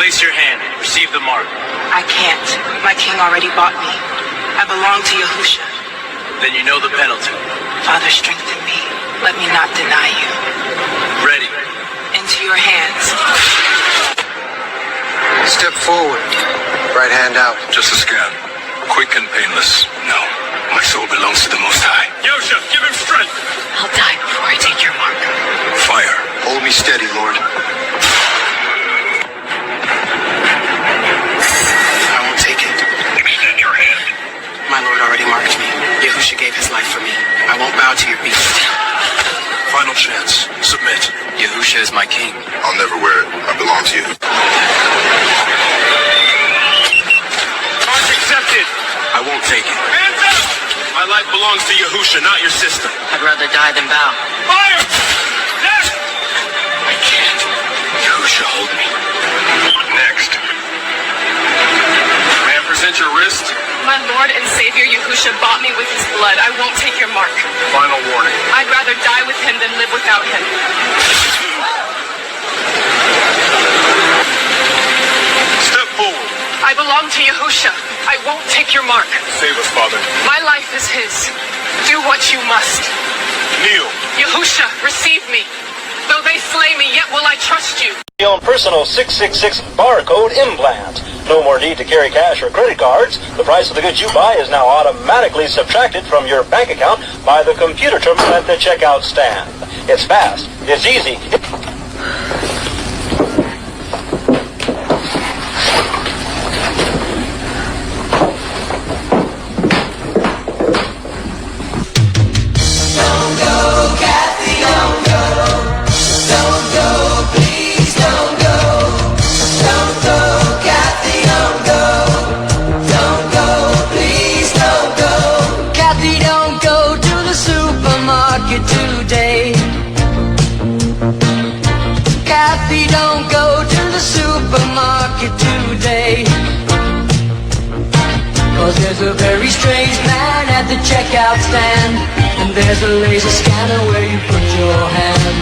Place your hand. Receive the mark. I can't. My king already bought me. I belong to Yahusha. Then you know the penalty. Father, strengthen me. Let me not deny you. Ready. Into your hands. Step forward. Right hand out. Just a scan. Quick and painless. No. My soul belongs to the Most High. Yosha, give him strength. I'll die before I take your mark. Fire. Hold me steady, Lord. I won't take it. Extend your hand. My Lord already marked me. Yahusha gave his life for me. I won't bow to your beast. Final chance. Submit. Yahusha is my king. I'll never wear it. I belong to you. Mark accepted. I won't take it. Hands up! My life belongs to Yahusha, not your sister. I'd rather die than bow. Fire! Next! I can't. Yahusha, hold me. Next. May I present your wrist? My Lord and Savior Yahusha bought me with his blood. I won't take your mark. Final warning. I'd rather die with him than live without him. Step forward. I belong to Yahusha. I won't take your mark. Save us, Father. My life is his. Do what you must. Kneel. Yahusha, receive me. Though they slay me, yet will I trust you. Your own personal 666 barcode implant. No more need to carry cash or credit cards. The price of the goods you buy is now automatically subtracted from your bank account by the computer terminal at the checkout stand. It's fast. It's easy. Today, Kathy, don't go to the supermarket today, 'cause there's a very strange man at the checkout stand, and there's a laser scanner where you put your hand.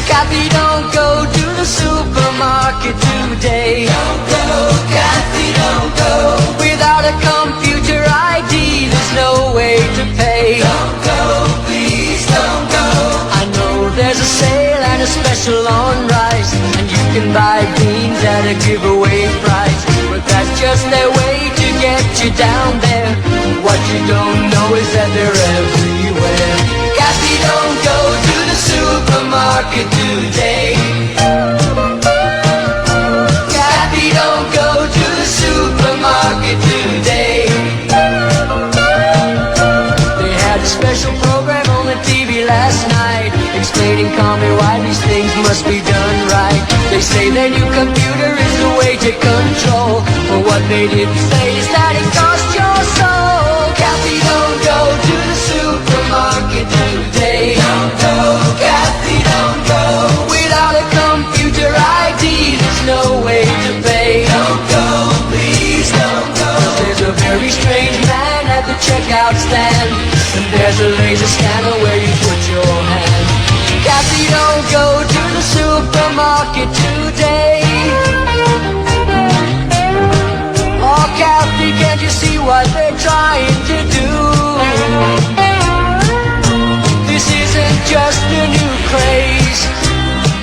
Kathy, don't go to the supermarket today. Don't go, Kathy, don't go. Without a computer ID, there's no way to pay. Don't go, please don't go. I know there's a sale and a special on rice, and you can buy beans at a giveaway price, but that's just their way to get you down there. What you don't know is that they're everywhere. Kathy, don't go to the supermarket today. Kathy, don't go to the supermarket today. They had a special program on the TV last night, explaining calmly why these things must be done right. They say their new computer is the way to control, but what they didn't say is that it costs your soul. Kathy, don't go to the supermarket today. Don't go, Kathy, don't go. Without a computer ID, there's no way to pay. Don't go, please don't go. 'Cause there's a very strange man at the checkout stand, and there's a laser scanner where you put your hand. Kathy, don't go to the supermarket today. Oh, Kathy, can't you see what they're trying to do? This isn't just a new craze.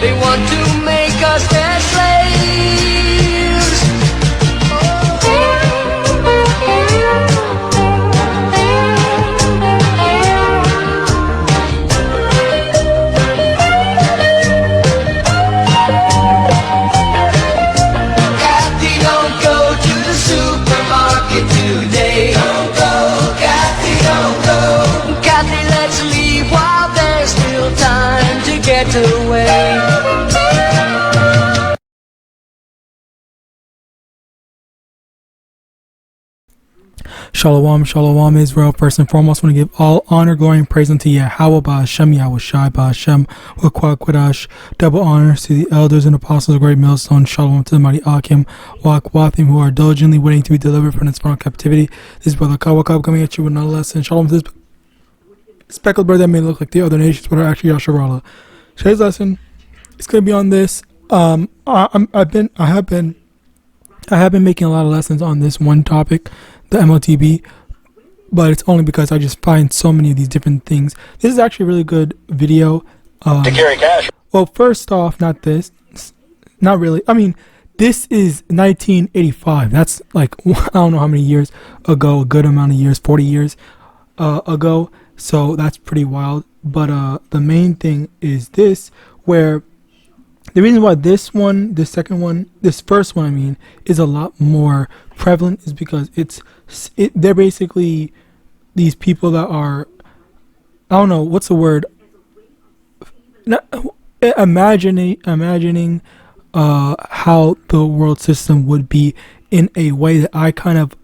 They want to make us their slaves. Kathy, don't go to the supermarket today. Don't go, Kathy, don't go. Kathy, let's leave while there's still time to get away. Shalom, shalom, Israel. First and foremost, I want to give all honor, glory, and praise unto YAHAWAH, BaHashem, YAHAWASHI, BaHashem, Quadash. Double honors to the elders and apostles of Great Millstone. Shalom to the mighty Akim, Wathim, who are diligently waiting to be delivered from its final captivity. This is Brother Kawakab coming at you with another lesson. Shalom to this speckled bird that may look like the other nations, but are actually Yasharallah. Today's lesson is going to be on this. I have been I have been making a lot of lessons on this one topic, the MOTB, but it's only because I just find so many of these different things. This is actually a really good video. To carry cash. Well, first off, not really. I mean, this is 1985. That's like, I don't know how many years ago, a good amount of years, 40 years ago. So that's pretty wild. But the main thing is this, where the reason why this first one, I mean, is a lot more prevalent is because they're basically these people that are, I don't know, what's the word? Imagining how the world system would be in a way that I kind of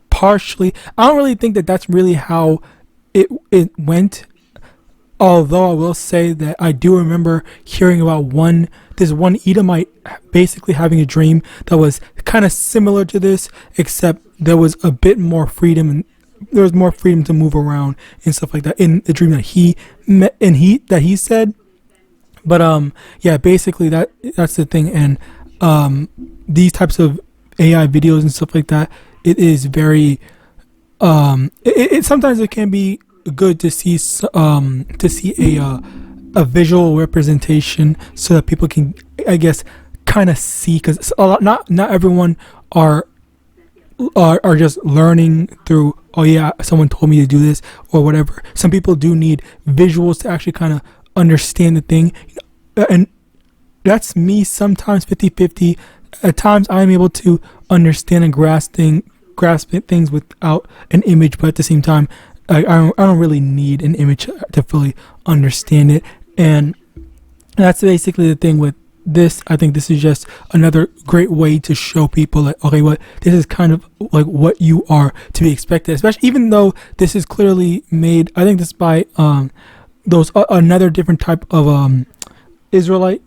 partially, I don't really think that that's really how it went. Although I will say that I do remember hearing about this one Edomite basically having a dream that was kind of similar to this, except there was a bit more freedom and there was more freedom to move around and stuff like that in the dream that he said. But yeah, basically that's the thing. And these types of AI videos and stuff like that, it is very it sometimes it can be good to see a visual representation so that people can, I guess, kind of see, because not everyone are just learning through, oh yeah, someone told me to do this or whatever. Some people do need visuals to actually kind of understand the thing, and that's me sometimes 50-50. At times I'm able to understand and grasp things without an image, but at the same time I don't really need an image to fully understand it. And that's basically the thing with this. I think this is just another great way to show people that, okay, this is kind of like what you are to be expected, especially even though this is clearly made, I think this is by another different type of Israelite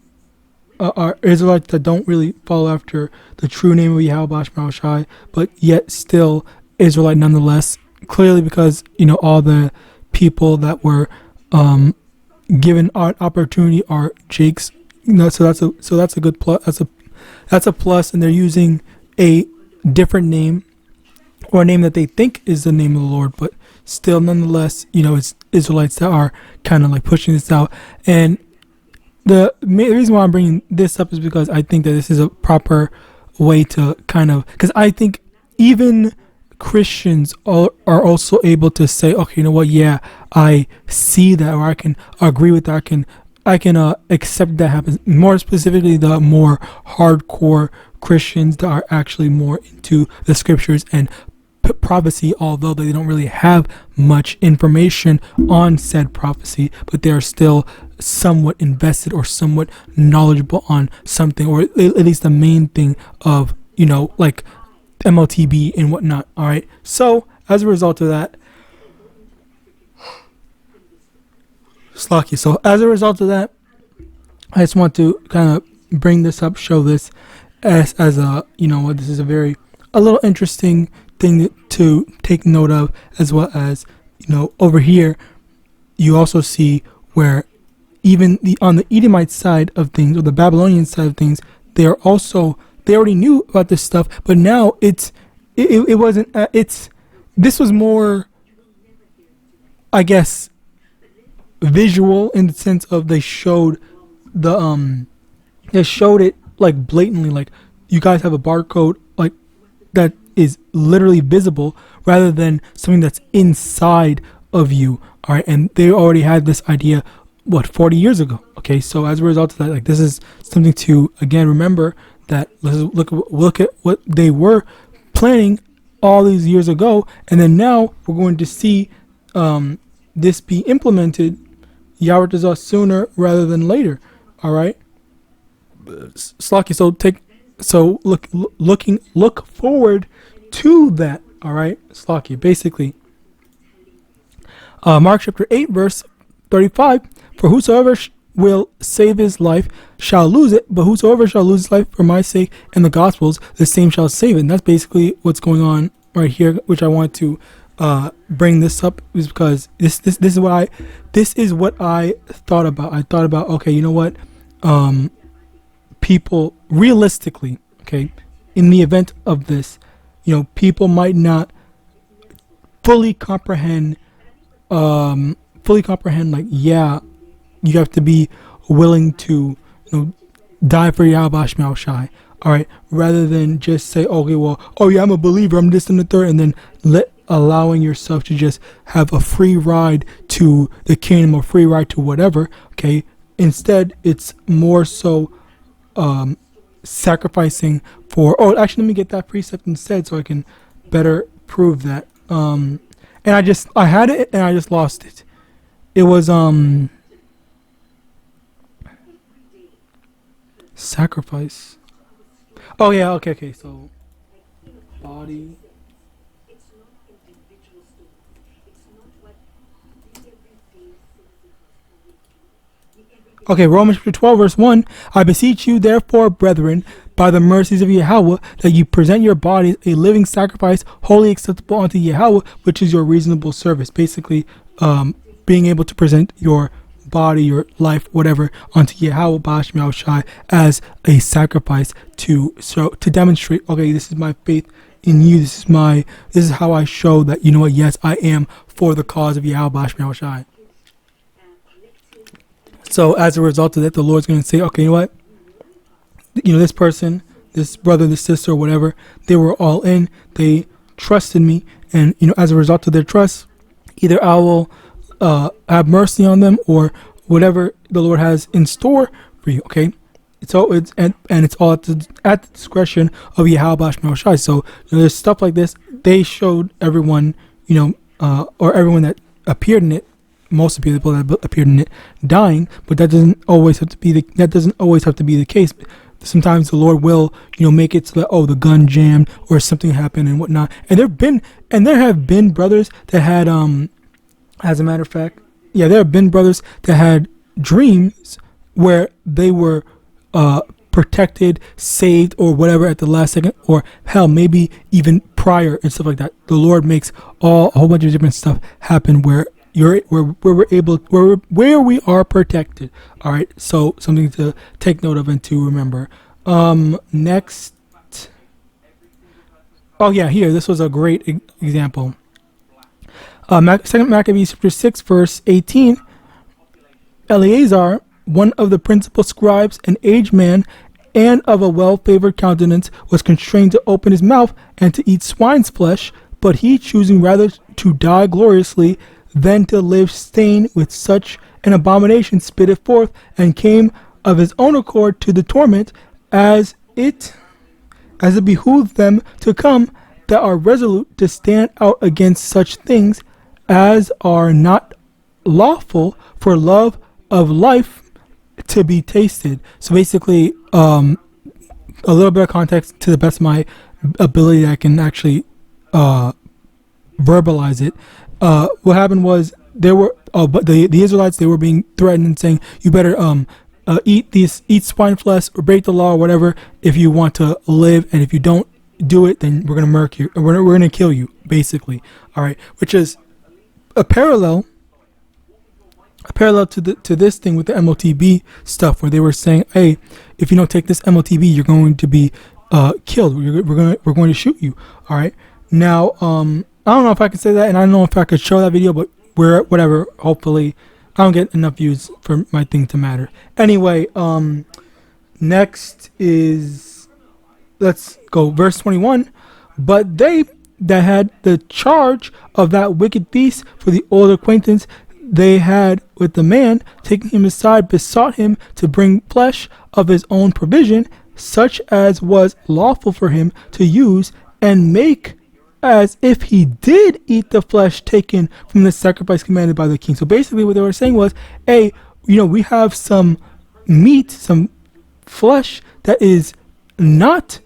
are Israelites that don't really follow after the true name of YAHAWAH and His, but yet still Israelite nonetheless. Clearly, because all the people that were given an opportunity are Jakes. So that's a good plus. That's a plus, and they're using a different name or a name that they think is the name of the Lord, but still, nonetheless, it's Israelites that are kind of like pushing this out. And the reason why I'm bringing this up is because I think that this is a proper way to kind of, because I think even Christians are also able to say, okay, you know what, yeah, I see that, or I can agree with that, I can accept that happens. More specifically, the more hardcore Christians that are actually more into the scriptures and prophecy, although they don't really have much information on said prophecy, but they are still somewhat invested or somewhat knowledgeable on something, or at least the main thing of, like MOTB and whatnot. All right. So as a result of that, I just want to kind of bring this up, show this as a, this is a little interesting thing to take note of, as well as, over here, you also see where even on the Edomite side of things, or the Babylonian side of things, they already knew about this stuff, but now it wasn't, this was more, I guess, visual in the sense of they showed it like blatantly, like you guys have a barcode like that is literally visible rather than something that's inside of you. All right. And they already had this idea, 40 years ago. Okay. So as a result of that, like, this is something to, again, remember that let's look at what they were planning all these years ago. And then now we're going to see this be implemented, Yahawadah, sooner rather than later. All right. Slocky. So look forward to that. All right. Slocky. Basically, Mark chapter 8, verse 35. For whosoever will save his life shall lose it, but whosoever shall lose his life for my sake and the gospel's, the same shall save it. And that's basically what's going on right here, which I want to bring this up, is because this is what I thought about. I thought about, okay, you know what, people realistically, okay, in the event of this, people might not fully comprehend, like, yeah, you have to be willing to, die for YAHAWASHI. All right, rather than just say, okay, well, oh yeah, I'm a believer, I'm this and the third, and then allowing yourself to just have a free ride to the kingdom, or free ride to whatever. Okay, instead, it's more so sacrificing for. Oh, actually, let me get that precept instead, so I can better prove that. And I had it, and I just lost it. It was sacrifice. Oh yeah, okay. So body. Okay, Romans chapter 12, verse 1. I beseech you, therefore, brethren, by the mercies of Yahweh, that you present your bodies a living sacrifice, wholly acceptable unto Yahweh, which is your reasonable service. Basically, being able to present your body, your life, whatever, unto Yahawadah as a sacrifice to demonstrate, okay, this is my faith in you. This is how I show that, yes, I am for the cause of Yahawadah. So as a result of that, the Lord's going to say, okay, you know what? This person, this brother, this sister, whatever, they were all in. They trusted me. And, as a result of their trust, either I will have mercy on them, or whatever the Lord has in store for you, okay? It's all it's all at the discretion of Yahawadah. So there's stuff like this. They showed everyone, or everyone that appeared in it, most of the people that appeared in it, dying. But that doesn't always have to be the case. Sometimes the Lord will, make it so that, the gun jammed or something happened and whatnot. And there have been brothers that had, as a matter of fact, there have been brothers that had dreams where they were protected, saved, or whatever at the last second, or hell, maybe even prior and stuff like that. The Lord makes a whole bunch of different stuff happen where where we are protected. All right, so something to take note of and to remember. Next. Oh yeah, here, this was a great example. Second Maccabees chapter 6, verse 18. Eleazar, one of the principal scribes, an aged man, and of a well-favored countenance, was constrained to open his mouth and to eat swine's flesh, but he, choosing rather to die gloriously than to live stained with such an abomination, spit it forth, and came of his own accord to the torment, as it behooved them to come that are resolute to stand out against such things as are not lawful for love of life to be tasted. So basically, a little bit of context to the best of my ability that I can actually verbalize it. What happened was the Israelites, they were being threatened and saying, you better eat swine flesh or break the law or whatever if you want to live, and if you don't do it, then we're gonna murk you, or we're gonna kill you, basically. All right, which is a parallel to this thing with the MOTB stuff, where they were saying, hey, if you don't take this MOTB, you're going to be killed. We're going to shoot you. All right. Now, I don't know if I can say that, and I don't know if I could show that video, but whatever. Hopefully, I don't get enough views for my thing to matter. Anyway, next is, let's go, verse 21. But they that had the charge of that wicked beast, for the old acquaintance they had with the man, taking him aside, besought him to bring flesh of his own provision, such as was lawful for him to use, and make as if he did eat the flesh taken from the sacrifice commanded by the king. So basically what they were saying was, hey, we have some meat, some flesh that is not,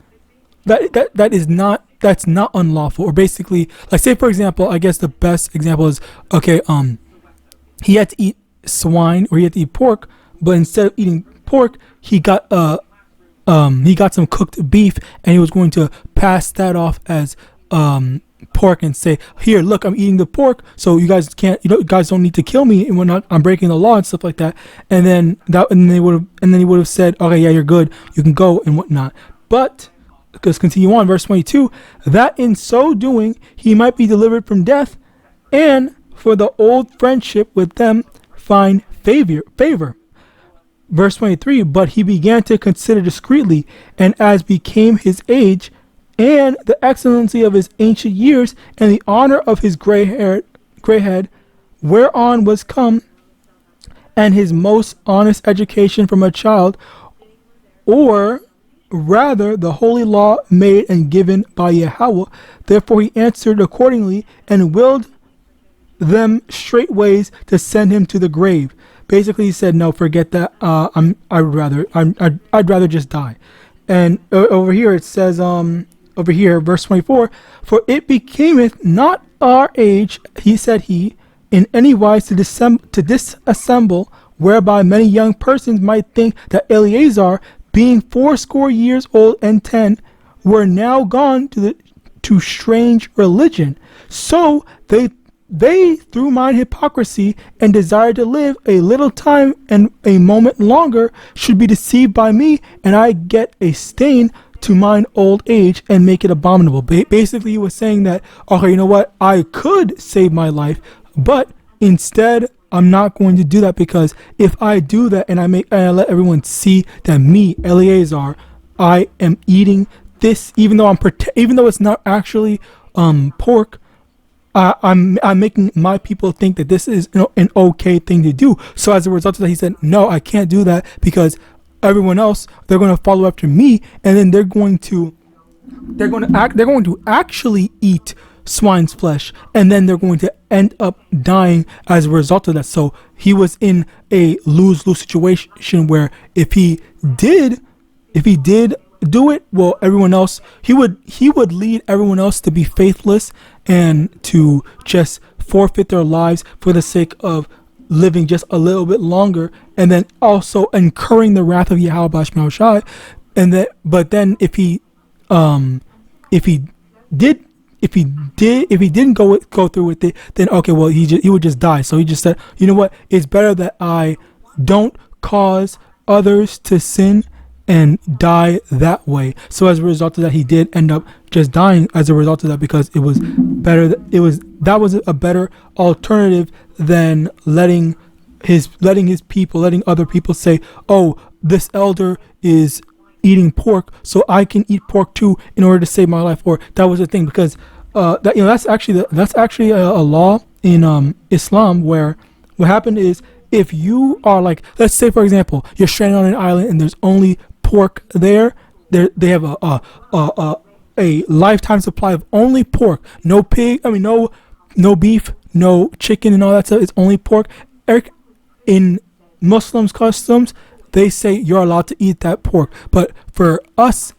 that's not unlawful. Or basically, like, say for example, I guess the best example is, okay, he had to eat swine, or he had to eat pork, but instead of eating pork, he got some cooked beef, and he was going to pass that off as pork and say, here, look, I'm eating the pork, so you guys can't, you guys don't need to kill me and whatnot. I'm breaking the law and stuff like that. And then he would have said, okay, yeah, you're good, you can go and whatnot. But let's continue on, verse 22, that in so doing he might be delivered from death, and for the old friendship with them find favor. Verse 23, but he began to consider discreetly, and as became his age, and the excellency of his ancient years, and the honor of his gray head, whereon was come, and his most honest education from a child, or rather the holy law made and given by Yahweh. Therefore he answered accordingly, and willed them straightways to send him to the grave. Basically, he said, "No, forget that. I'd rather just die." And over here it says, over here, verse 24, for it becameth not our age, he said he, in any wise to disassemble, whereby many young persons might think that Eleazar, being 80 years old and 10, were now gone to strange religion. So they through mine hypocrisy and desire to live a little time and a moment longer should be deceived by me, and I get a stain to mine old age and make it abominable. Basically he was saying that, okay, you know what, I could save my life, but instead I'm not going to do that, because if I do that and I let everyone see that me, Eleazar, I am eating this, even though it's not actually pork, I'm making my people think that this is, you know, an okay thing to do. So as a result of that, he said, no, I can't do that, because everyone else, they're going to follow after me, and then they're going to actually eat swine's flesh, and then they're going to end up dying as a result of that. So he was in a lose-lose situation where if he did do it, well, everyone else, he would lead everyone else to be faithless and to just forfeit their lives for the sake of living just a little bit longer, and then also incurring the wrath of YAHAWAH. And that, but then if he didn't go through with it, then okay, well, he would just die. So he just said, you know what, it's better that I don't cause others to sin and die that way. So as a result of that, he did end up just dying as a result of that, because it was better. That was a better alternative than letting other people say, oh, this elder is eating pork, so I can eat pork too in order to save my life. Or that was the thing, because that's actually a law in Islam, where what happened is, if you are, like, let's say for example, you're stranded on an island and there's only pork there, they have a lifetime supply of only pork, no pig, no beef, no chicken and all that stuff. It's only pork. In Muslims' customs, they say you're allowed to eat that pork, but for us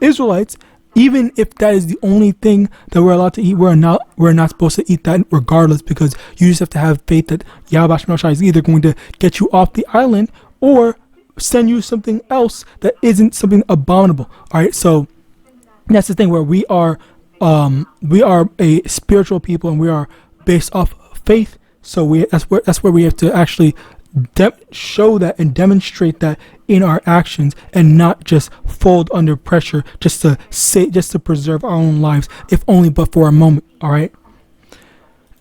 Israelites, even if that is the only thing that we're allowed to eat, we're not supposed to eat that regardless, because you just have to have faith that Yahawadah is either going to get you off the island or send you something else that isn't something abominable. All right, so that's the thing, where we are a spiritual people, and we are based off faith. So that's where we have to actually show that and demonstrate that in our actions, and not just fold under pressure just to preserve our own lives, if only but for a moment. All right.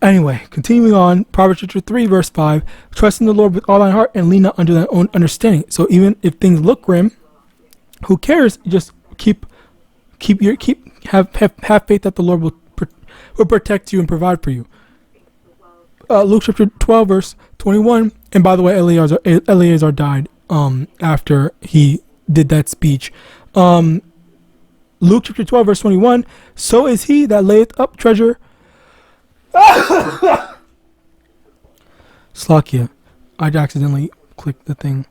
Anyway, continuing on, Proverbs chapter 3 verse 5, trust in the Lord with all thine heart and lean not unto thine own understanding. So even if things look grim, who cares? Just have faith that the Lord will protect you and provide for you. Luke chapter 12 verse 21, and by the way, Eleazar died after he did that speech. Luke chapter 12 verse 21, so is he that layeth up treasure. Slakia, I accidentally clicked the thing.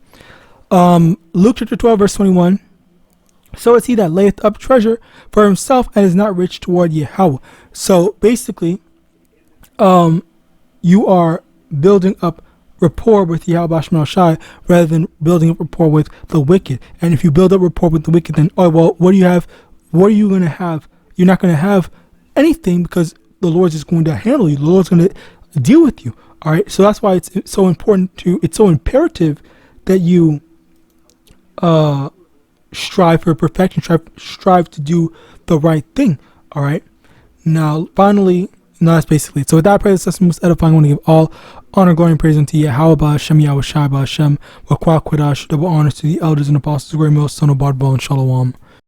Luke chapter 12 verse 21, so is he that layeth up treasure for himself and is not rich toward Yahweh. So basically, you are building up rapport with Yahawadah rather than building up rapport with the wicked. And if you build up rapport with the wicked, then, oh, well, what do you have? What are you going to have? You're not going to have anything, because the Lord's just going to handle you. The Lord's going to deal with you. All right. So that's why it's so important it's so imperative that you strive for perfection, strive to do the right thing. All right. Now, finally, that's basically it. So with that, praise, assessment, most edifying, I want to give all honor, glory, and praise unto YAHAWAH, Hashem, Yahawashi, Hashem, double honors to the elders and apostles, great millstone of Bible and Shalom.